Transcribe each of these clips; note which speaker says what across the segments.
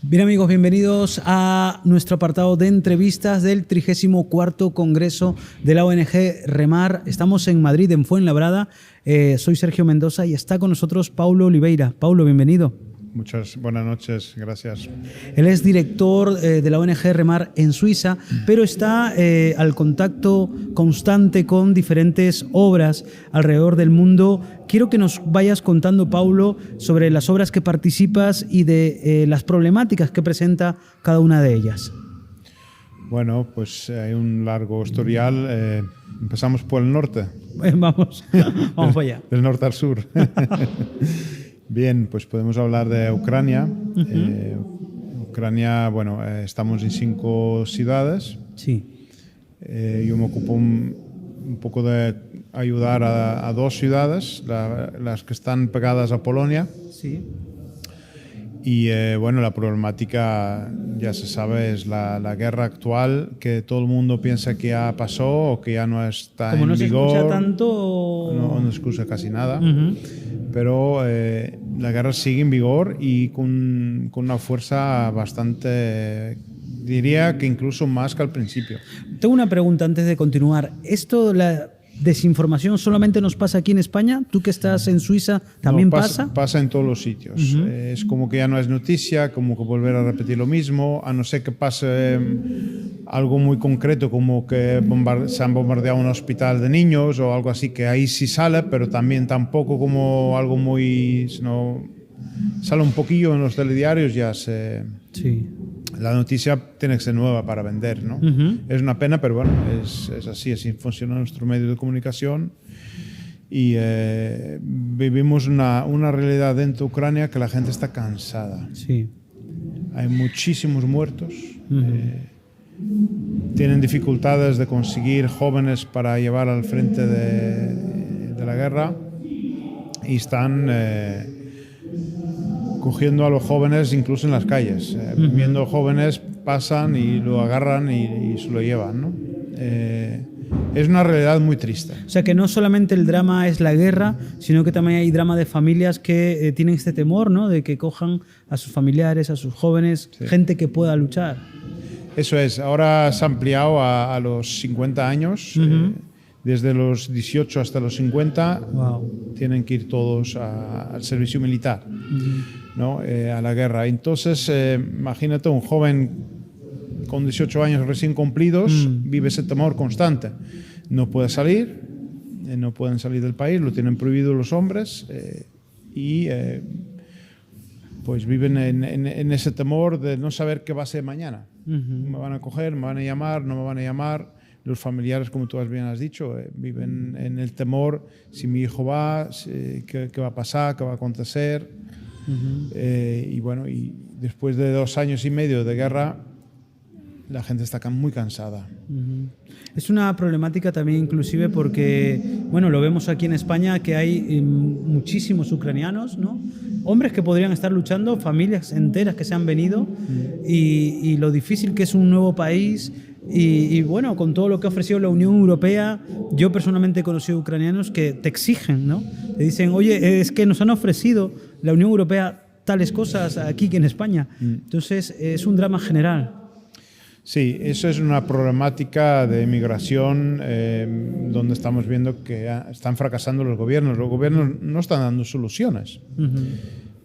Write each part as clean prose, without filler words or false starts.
Speaker 1: Bien amigos, bienvenidos a nuestro apartado de entrevistas del 34º Congreso de la ONG Remar. Estamos en Madrid, en Fuenlabrada. Soy Sergio Mendoza y está con nosotros Paulo Oliveira. Paulo, bienvenido.
Speaker 2: Muchas buenas noches, gracias.
Speaker 1: Él es director de la ONG Remar en Suiza, pero está al contacto constante con diferentes obras alrededor del mundo. Quiero que nos vayas contando, Paulo, sobre las obras que participas y de las problemáticas que presenta cada una de ellas.
Speaker 2: Bueno, pues hay un largo historial. Empezamos por el norte.
Speaker 1: Vamos para allá.
Speaker 2: Del norte al sur. Bien, pues podemos hablar de Ucrania. Ucrania, bueno, estamos en 5 ciudades.
Speaker 1: Sí.
Speaker 2: Yo me ocupo un poco de ayudar a 2 ciudades, las que están pegadas a Polonia.
Speaker 1: Sí.
Speaker 2: Y bueno, la problemática, ya se sabe, es la guerra actual, que todo el mundo piensa que ya pasó o que ya no está en vigor.
Speaker 1: Como no se escucha tanto...
Speaker 2: No se escucha casi nada. Pero la guerra sigue en vigor y con una fuerza bastante, diría que incluso más que al principio.
Speaker 1: Tengo una pregunta antes de continuar. ¿Esto, la desinformación, solamente nos pasa aquí en España? ¿Tú que estás en Suiza también pasa?
Speaker 2: Pasa en todos los sitios. Es como que ya no es noticia, como que volver a repetir lo mismo, a no ser que pase algo muy concreto, como que se han bombardeado un hospital de niños o algo así, que ahí sí sale, pero también tampoco como algo muy... Sino sale un poquillo en los telediarios, ya se...
Speaker 1: Sí.
Speaker 2: La noticia tiene que ser nueva para vender, ¿no? Es una pena, pero bueno, es así funciona nuestro medio de comunicación. Y vivimos una realidad dentro de Ucrania que la gente está cansada.
Speaker 1: Sí.
Speaker 2: Hay muchísimos muertos. Tienen dificultades de conseguir jóvenes para llevar al frente de la guerra y están cogiendo a los jóvenes incluso en las calles. Viendo jóvenes pasan y lo agarran y se lo llevan, ¿no? Es una realidad muy triste.
Speaker 1: O sea que no solamente el drama es la guerra, sino que también hay drama de familias que tienen este temor, ¿no? De que cojan a sus familiares, a sus jóvenes, sí, gente que pueda luchar.
Speaker 2: Eso es. Ahora se ha ampliado a los 50 años. Desde los 18 hasta los 50 tienen que ir todos al servicio militar, ¿no? A la guerra. Entonces, imagínate un joven con 18 años recién cumplidos, vive ese temor constante. No puede salir, no pueden salir del país, lo tienen prohibido los hombres y pues viven en ese temor de no saber qué va a ser mañana. Me van a coger, me van a llamar, no me van a llamar. Los familiares, como tú bien has dicho, viven en el temor, si mi hijo va, qué va a pasar, qué va a acontecer. Y bueno, y después de 2 años y medio de guerra, la gente está muy cansada.
Speaker 1: Es una problemática también inclusive porque, bueno, lo vemos aquí en España, que hay muchísimos ucranianos, ¿no? Hombres que podrían estar luchando, familias enteras que se han venido y lo difícil que es un nuevo país. Y bueno, con todo lo que ha ofrecido la Unión Europea, yo personalmente he conocido ucranianos que te exigen, ¿no? Te dicen, oye, es que nos han ofrecido la Unión Europea tales cosas aquí que en España. Entonces, es un drama general.
Speaker 2: Sí, eso es una problemática de migración donde estamos viendo que están fracasando los gobiernos. Los gobiernos no están dando soluciones.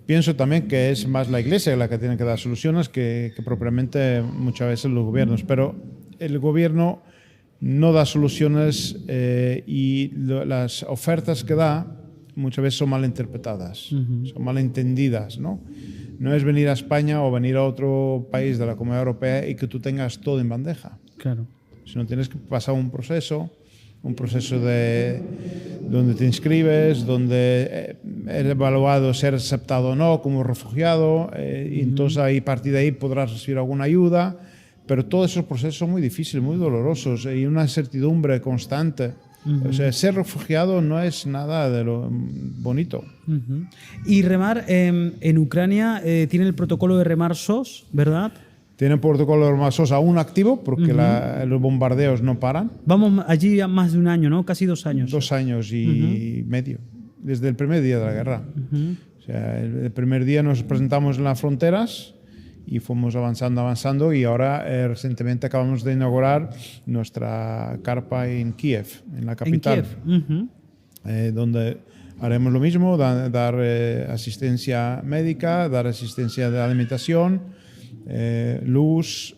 Speaker 2: Pienso también que es más la Iglesia la que tiene que dar soluciones que propiamente muchas veces los gobiernos. Pero el gobierno no da soluciones y las ofertas que da muchas veces son mal interpretadas, son mal entendidas, ¿no? No es venir a España o venir a otro país de la Comunidad Europea y que tú tengas todo en bandeja.
Speaker 1: Claro.
Speaker 2: Sino tienes que pasar un proceso de donde te inscribes, donde eres evaluado ser aceptado o no como refugiado, y entonces ahí, a partir de ahí podrás recibir alguna ayuda, pero todos esos procesos son muy difíciles, muy dolorosos y una incertidumbre constante. O sea, ser refugiado no es nada de lo bonito.
Speaker 1: Y Remar en Ucrania tiene el protocolo de Remar SOS, ¿verdad?
Speaker 2: Tienen protocolo de Remar SOS aún activo porque los bombardeos no paran.
Speaker 1: Vamos allí a más de un año, ¿no? Casi 2 años.
Speaker 2: 2 años y medio, desde el primer día de la guerra. O sea, el primer día nos presentamos en las fronteras y fuimos avanzando y ahora recientemente acabamos de inaugurar nuestra carpa en Kiev, en la capital.
Speaker 1: En Kiev.
Speaker 2: Donde haremos lo mismo, dar asistencia médica, dar asistencia de alimentación, luz,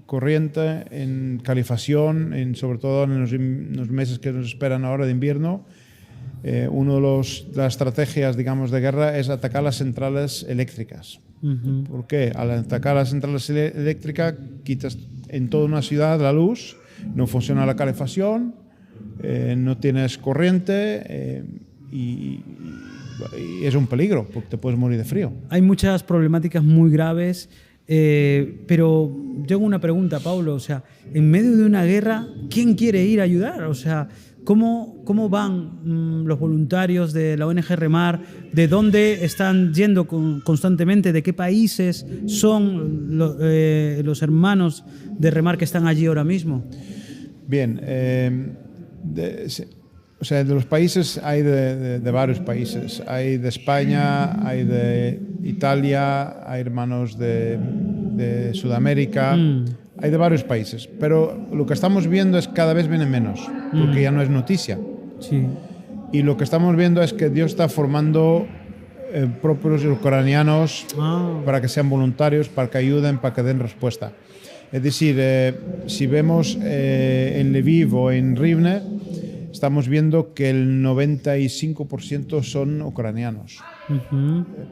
Speaker 2: corriente, en calefacción, sobre todo en los meses que nos esperan ahora de invierno. Una de las estrategias, digamos, de guerra es atacar las centrales eléctricas. ¿Por qué? Al atacar las centrales eléctricas quitas en toda una ciudad la luz, no funciona la calefacción, no tienes corriente y es un peligro porque te puedes morir de frío.
Speaker 1: Hay muchas problemáticas muy graves, pero tengo una pregunta, Paulo. O sea, en medio de una guerra, ¿quién quiere ir a ayudar? O sea, ¿cómo van los voluntarios de la ONG Remar? ¿De dónde están yendo constantemente? ¿De qué países son los hermanos de Remar que están allí ahora mismo?
Speaker 2: Bien, o sea, de los países hay de varios países. Hay de España, hay de Italia, hay hermanos de Sudamérica, hay de varios países. Pero lo que estamos viendo es que cada vez vienen menos, porque ya no es noticia.
Speaker 1: Sí.
Speaker 2: Y lo que estamos viendo es que Dios está formando propios ucranianos para que sean voluntarios, para que ayuden, para que den respuesta. Es decir, si vemos en Lviv o en Rivne, estamos viendo que el 95% son ucranianos.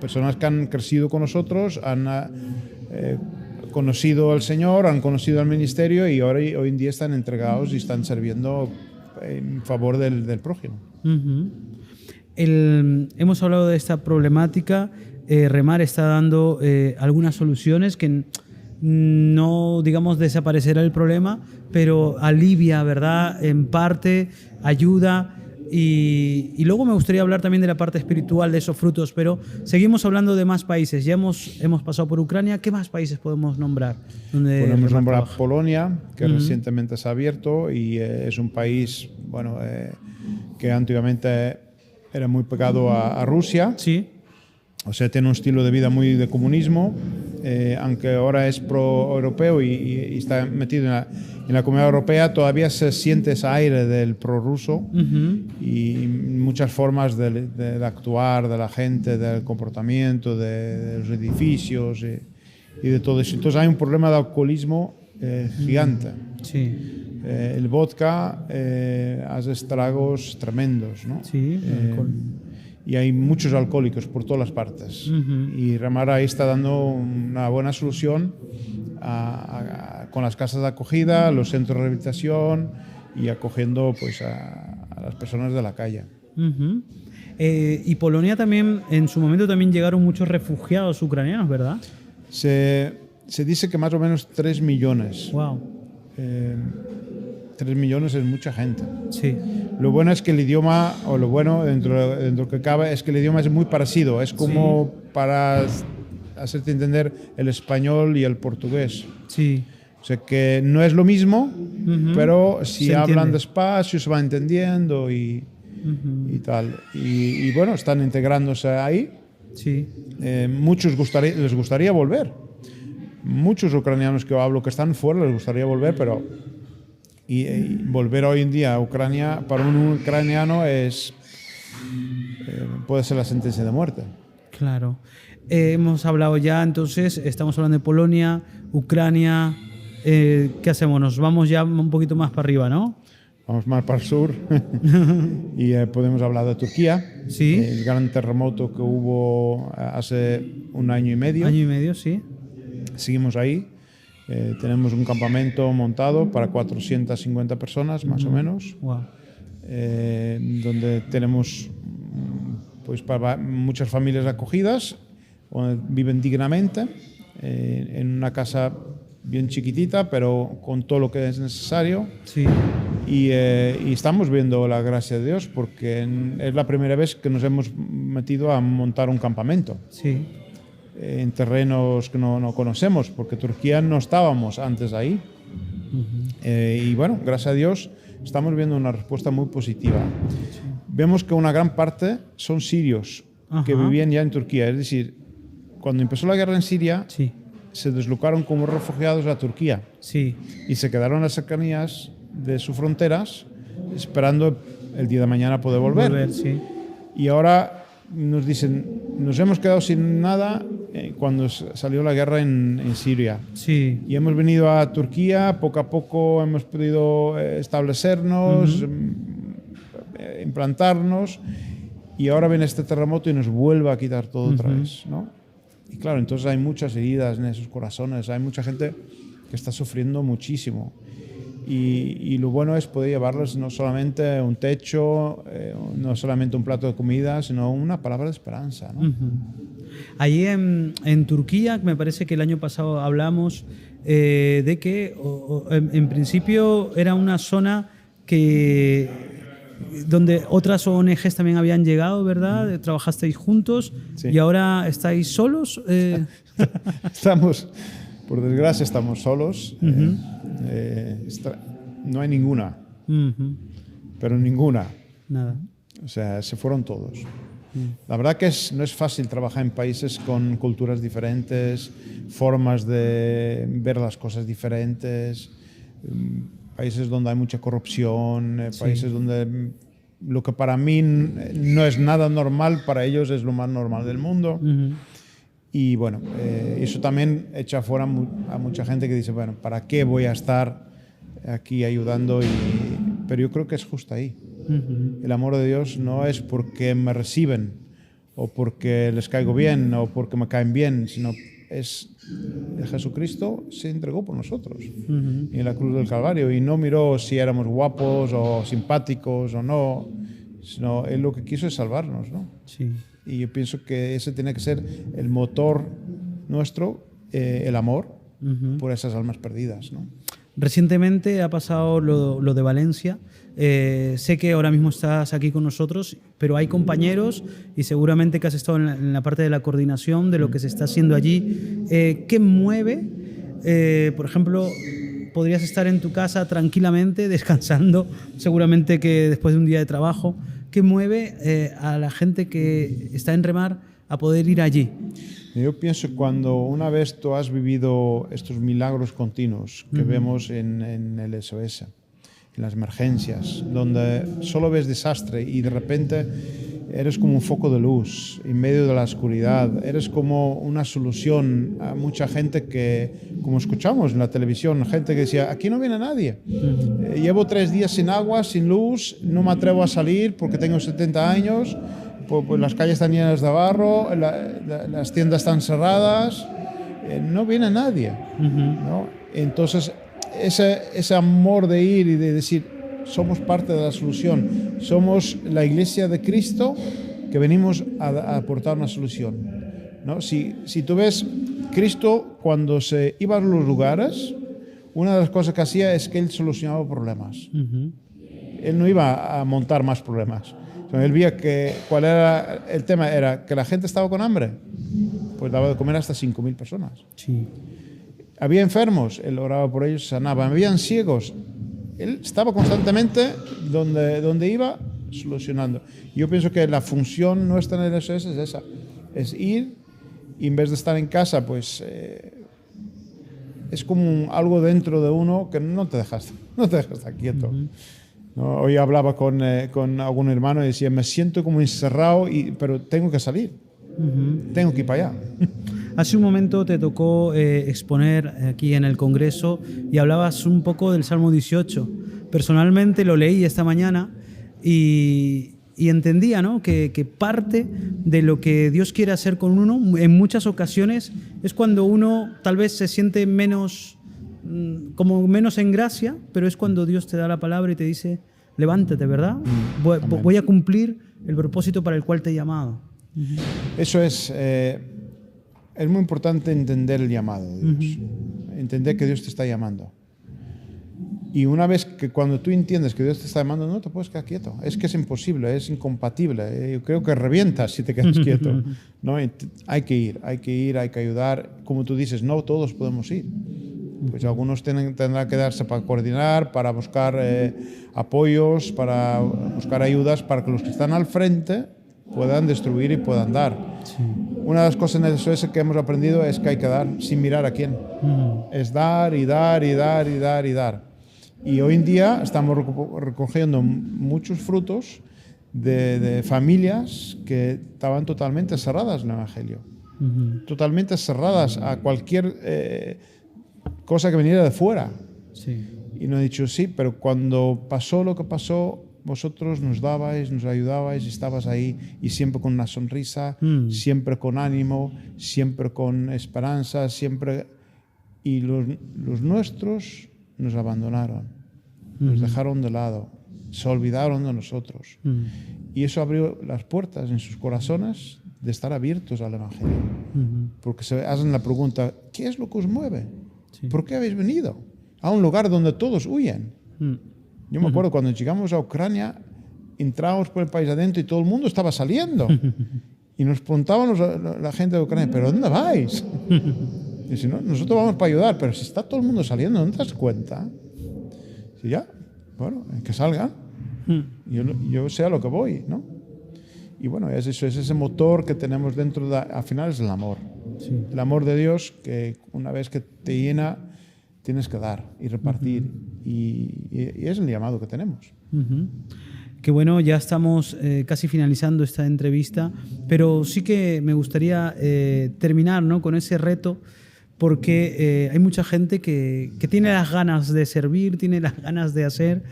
Speaker 2: Personas que han crecido con nosotros, han conocido al Señor, han conocido al ministerio y hoy en día están entregados y están sirviendo en favor del prójimo.
Speaker 1: Hemos hablado de esta problemática. Remar está dando algunas soluciones que no, digamos, desaparecerá el problema, pero alivia, ¿verdad? En parte, ayuda. Y luego me gustaría hablar también de la parte espiritual de esos frutos, pero seguimos hablando de más países. Ya hemos pasado por Ucrania. ¿Qué más países podemos nombrar?
Speaker 2: Podemos nombrar Polonia, que recientemente se ha abierto y es un país, bueno, que antiguamente era muy pegado a Rusia.
Speaker 1: Sí.
Speaker 2: O sea, tiene un estilo de vida muy de comunismo, aunque ahora es pro-europeo y está metido en la Comunidad Europea, todavía se siente ese aire del pro-ruso y muchas formas de actuar de la gente, del comportamiento, de los edificios y de todo eso. Entonces hay un problema de alcoholismo gigante.
Speaker 1: Sí.
Speaker 2: El vodka hace estragos tremendos, ¿no?
Speaker 1: Sí, alcohol.
Speaker 2: Y hay muchos alcohólicos por todas las partes. Y Remar ahí está dando una buena solución con las casas de acogida, los centros de rehabilitación y acogiendo pues, a las personas de la calle.
Speaker 1: Y Polonia también, en su momento también llegaron muchos refugiados ucranianos, ¿verdad?
Speaker 2: Se dice que más o menos 3 millones.
Speaker 1: Wow.
Speaker 2: 3 millones es mucha gente.
Speaker 1: Sí.
Speaker 2: Lo bueno es que el idioma, o lo bueno dentro de lo que cabe, es que el idioma es muy parecido. Es como para hacerte entender el español y el portugués.
Speaker 1: Sí.
Speaker 2: O sea que no es lo mismo, pero si
Speaker 1: Se
Speaker 2: hablan
Speaker 1: entiende.
Speaker 2: despacio se va entendiendo y tal. Y bueno, están integrándose ahí.
Speaker 1: Sí.
Speaker 2: Muchos les gustaría volver. Muchos ucranianos que hablo que están fuera les gustaría volver, pero volver hoy en día a Ucrania para un ucraniano puede ser la sentencia de muerte.
Speaker 1: Claro. Hemos hablado ya, entonces, estamos hablando de Polonia, Ucrania. ¿Qué hacemos? Nos vamos ya un poquito más para arriba, ¿no?
Speaker 2: Vamos más para el sur y podemos hablar de Turquía.
Speaker 1: Sí.
Speaker 2: El gran terremoto que hubo hace un año y medio.
Speaker 1: Año y medio, sí.
Speaker 2: Seguimos ahí. Tenemos un campamento montado para 450 personas, más o menos,
Speaker 1: Wow.
Speaker 2: donde tenemos pues, para muchas familias acogidas, donde viven dignamente, en una casa bien chiquitita, pero con todo lo que es necesario.
Speaker 1: Sí.
Speaker 2: Y estamos viendo la gracia de Dios, porque es la primera vez que nos hemos metido a montar un campamento.
Speaker 1: Sí.
Speaker 2: En terrenos que no conocemos, porque Turquía no estábamos antes ahí. Y bueno, gracias a Dios estamos viendo una respuesta muy positiva. Sí. Vemos que una gran parte son sirios que vivían ya en Turquía. Es decir, cuando empezó la guerra en Siria,
Speaker 1: sí.
Speaker 2: se deslocaron como refugiados a Turquía
Speaker 1: Sí.
Speaker 2: y se quedaron en las cercanías de sus fronteras esperando el día de mañana poder volver.
Speaker 1: Sí.
Speaker 2: Y ahora nos dicen, nos hemos quedado sin nada cuando salió la guerra en Siria.
Speaker 1: Sí.
Speaker 2: Y hemos venido a Turquía, poco a poco hemos podido establecernos, implantarnos, y ahora viene este terremoto y nos vuelve a quitar todo otra vez, ¿no? Y claro, entonces hay muchas heridas en esos corazones, hay mucha gente que está sufriendo muchísimo. Y lo bueno es poder llevarles no solamente un techo, no solamente un plato de comida, sino una palabra de esperanza, ¿no?
Speaker 1: Allí en Turquía, me parece que el año pasado hablamos de que en principio era una zona donde otras ONGs también habían llegado, ¿verdad? Trabajasteis juntos.
Speaker 2: Sí.
Speaker 1: Y ahora estáis solos.
Speaker 2: Estamos, por desgracia, estamos solos. No hay ninguna, pero ninguna.
Speaker 1: Nada.
Speaker 2: O sea, se fueron todos. La verdad que no es fácil trabajar en países con culturas diferentes, formas de ver las cosas diferentes, países donde hay mucha corrupción, países donde lo que para mí no es nada normal, para ellos es lo más normal del mundo. Y bueno, eso también echa fuera a mucha gente que dice, bueno, ¿para qué voy a estar aquí ayudando? Pero yo creo que es justo ahí. El amor de Dios no es porque me reciben o porque les caigo bien o porque me caen bien, sino es Jesucristo se entregó por nosotros en la cruz del Calvario y no miró si éramos guapos o simpáticos o no, sino Él lo que quiso es salvarnos, ¿no?
Speaker 1: Sí.
Speaker 2: Y yo pienso que ese tiene que ser el motor nuestro, el amor por esas almas perdidas, ¿no?
Speaker 1: Recientemente ha pasado lo de Valencia. Sé que ahora mismo estás aquí con nosotros, pero hay compañeros y seguramente que has estado en la parte de la coordinación de lo que se está haciendo allí. ¿Qué mueve? Por ejemplo, podrías estar en tu casa tranquilamente, descansando, seguramente que después de un día de trabajo. ¿Qué mueve a la gente que está en Remar a poder ir allí?
Speaker 2: Yo pienso cuando una vez tú has vivido estos milagros continuos que vemos en el SOS, en las emergencias, donde solo ves desastre y de repente eres como un foco de luz en medio de la oscuridad, eres como una solución a mucha gente que, como escuchamos en la televisión, gente que decía, aquí no viene nadie, llevo 3 días sin agua, sin luz, no me atrevo a salir porque tengo 70 años, pues las calles están llenas de barro, las tiendas están cerradas, no viene nadie, ¿no? Entonces ese amor de ir y de decir, somos parte de la solución, somos la iglesia de Cristo que venimos a aportar una solución, ¿no? Si tú ves, Cristo cuando se iba a los lugares, una de las cosas que hacía es que Él solucionaba problemas. Él no iba a montar más problemas. Él veía que cuál era el tema, era que la gente estaba con hambre, pues daba de comer hasta 5.000 personas.
Speaker 1: Sí.
Speaker 2: Había enfermos, Él oraba por ellos, sanaba. Habían ciegos, Él estaba constantemente donde iba solucionando. Yo pienso que la función nuestra en el SOS es esa, es ir y en vez de estar en casa, pues es como algo dentro de uno que no te deja estar quieto. ¿No? Hoy hablaba con algún hermano y decía, me siento como encerrado, pero tengo que salir, tengo que ir para allá.
Speaker 1: Hace un momento te tocó exponer aquí en el Congreso y hablabas un poco del Salmo 18. Personalmente lo leí esta mañana y entendía, ¿no?, que parte de lo que Dios quiere hacer con uno en muchas ocasiones es cuando uno tal vez se siente menos en gracia, pero es cuando Dios te da la palabra y te dice, levántate, ¿verdad? Voy a cumplir el propósito para el cual te he llamado.
Speaker 2: Eso es muy importante entender el llamado de Dios, entender que Dios te está llamando. Y una vez que cuando tú entiendes que Dios te está llamando, no te puedes quedar quieto. Es que es imposible, es incompatible. Yo creo que revientas si te quedas quieto, ¿no? Hay que ir, hay que ayudar. Como tú dices, no todos podemos ir. Pues algunos tendrán que darse para coordinar, para buscar apoyos, para buscar ayudas, para que los que están al frente puedan destruir y puedan dar.
Speaker 1: Sí.
Speaker 2: Una de las cosas en el SOS que hemos aprendido es que hay que dar sin mirar a quién. Es dar y dar y dar y dar y dar. Y hoy en día estamos recogiendo muchos frutos de familias que estaban totalmente cerradas al Evangelio. Totalmente cerradas a cualquier cosa que viniera de fuera.
Speaker 1: Sí.
Speaker 2: Y nos ha dicho, sí, pero cuando pasó lo que pasó, vosotros nos dabais, nos ayudabais, estabas ahí y siempre con una sonrisa, siempre con ánimo, siempre con esperanza, siempre... Y los nuestros nos abandonaron, nos dejaron de lado, se olvidaron de nosotros. Y eso abrió las puertas en sus corazones de estar abiertos al Evangelio. Porque se hacen la pregunta, ¿qué es lo que os mueve?
Speaker 1: Sí.
Speaker 2: ¿Por qué habéis venido a un lugar donde todos huyen? Yo me acuerdo cuando llegamos a Ucrania, entramos por el país adentro y todo el mundo estaba saliendo. Y nos preguntábamos la gente de Ucrania, ¿pero dónde vais? Y dice, no, nosotros vamos para ayudar, pero si está todo el mundo saliendo, ¿no te das cuenta? Y ya, bueno, que salgan. Yo sé a lo que voy, ¿no? Y bueno, es eso, es ese motor que tenemos dentro, al final es el amor.
Speaker 1: Sí.
Speaker 2: El amor de Dios que una vez que te llena, tienes que dar y repartir. Y es el llamado que tenemos.
Speaker 1: Que bueno, ya estamos casi finalizando esta entrevista, pero sí que me gustaría terminar, ¿no?, con ese reto, porque hay mucha gente que tiene las ganas de servir, tiene las ganas de hacer,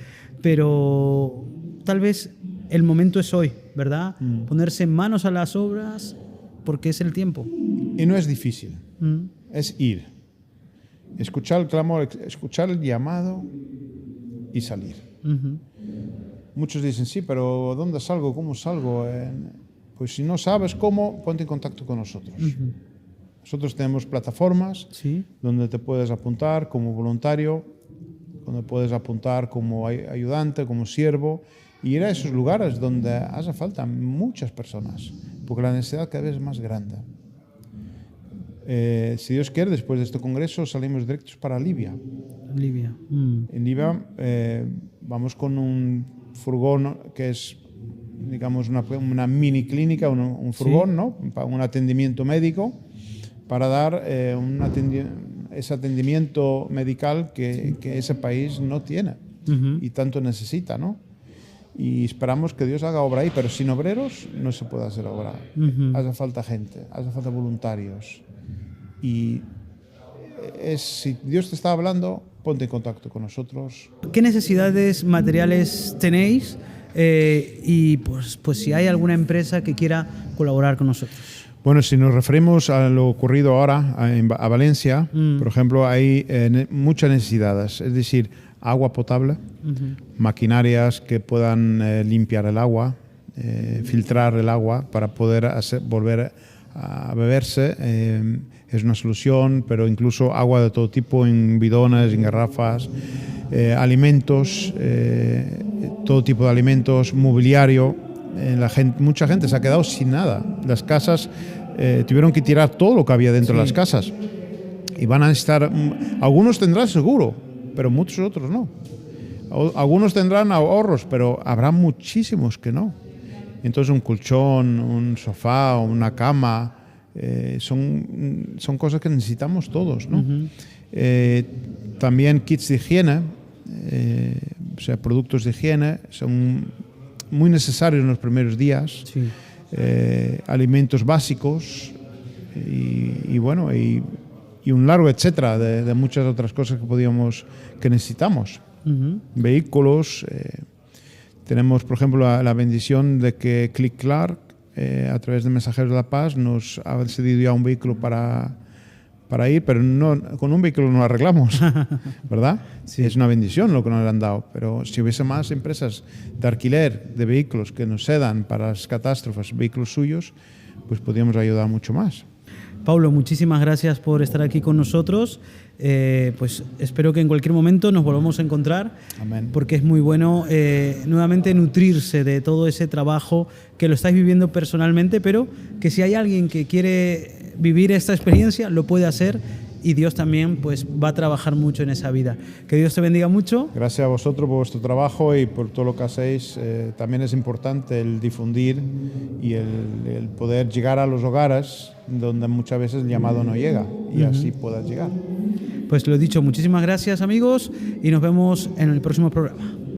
Speaker 1: pero tal vez el momento es hoy, ¿verdad? Ponerse manos a las obras porque es el tiempo.
Speaker 2: Y no es difícil, es ir. Escuchar el clamor, escuchar el llamado y salir. Muchos dicen, sí, pero ¿dónde salgo? ¿Cómo salgo? Pues si no sabes cómo, ponte en contacto con nosotros. Nosotros tenemos plataformas donde te puedes apuntar como voluntario, donde puedes apuntar como ayudante, como siervo, y ir a esos lugares donde hace falta muchas personas, porque la necesidad cada vez es más grande. Si Dios quiere, después de este congreso salimos directos para Libia. En Libia vamos con un furgón que es, digamos, una mini clínica, un furgón, ¿no?, para un atendimiento médico, para dar ese atendimiento medical que ese país no tiene y tanto necesita, ¿no? Y esperamos que Dios haga obra ahí, pero sin obreros no se puede hacer obra. Hace falta gente, hace falta voluntarios. Y si Dios te está hablando, ponte en contacto con nosotros.
Speaker 1: ¿Qué necesidades materiales tenéis? Y pues si hay alguna empresa que quiera colaborar con nosotros.
Speaker 2: Bueno, si nos referimos a lo ocurrido ahora a Valencia, por ejemplo, hay muchas necesidades. Es decir, agua potable, maquinarias que puedan limpiar el agua, filtrar el agua para poder volver a beberse. Es una solución, pero incluso agua de todo tipo en bidones, en garrafas, alimentos, todo tipo de alimentos, mobiliario. Mucha gente se ha quedado sin nada. Las casas tuvieron que tirar todo lo que había dentro de las casas. Y van a estar, algunos tendrán seguro, pero muchos otros no. Algunos tendrán ahorros, pero habrá muchísimos que no. Entonces un colchón, un sofá, una cama, son cosas que necesitamos todos, ¿no? También kits de higiene, o sea, productos de higiene, son muy necesarios en los primeros días. Alimentos básicos y bueno, y un largo etcétera de muchas otras cosas que necesitamos. Vehículos, tenemos por ejemplo la bendición de que Click Clark a través de Mensajeros de la Paz nos ha cedido ya un vehículo para ir, pero no, con un vehículo no arreglamos, ¿verdad? Es una bendición lo que nos han dado, pero si hubiese más empresas de alquiler de vehículos que nos cedan para las catástrofes, vehículos suyos, pues podríamos ayudar mucho más.
Speaker 1: Paulo, muchísimas gracias por estar aquí con nosotros. Pues espero que en cualquier momento nos volvamos a encontrar.
Speaker 2: Amén.
Speaker 1: Porque es muy bueno nuevamente nutrirse de todo ese trabajo que lo estáis viviendo personalmente, pero que si hay alguien que quiere vivir esta experiencia, lo puede hacer y Dios también pues va a trabajar mucho en esa vida. Que Dios te bendiga mucho.
Speaker 2: Gracias a vosotros por vuestro trabajo y por todo lo que hacéis. También es importante el difundir y el poder llegar a los hogares donde muchas veces el llamado no llega y así puedas llegar.
Speaker 1: Pues lo dicho, muchísimas gracias amigos y nos vemos en el próximo programa.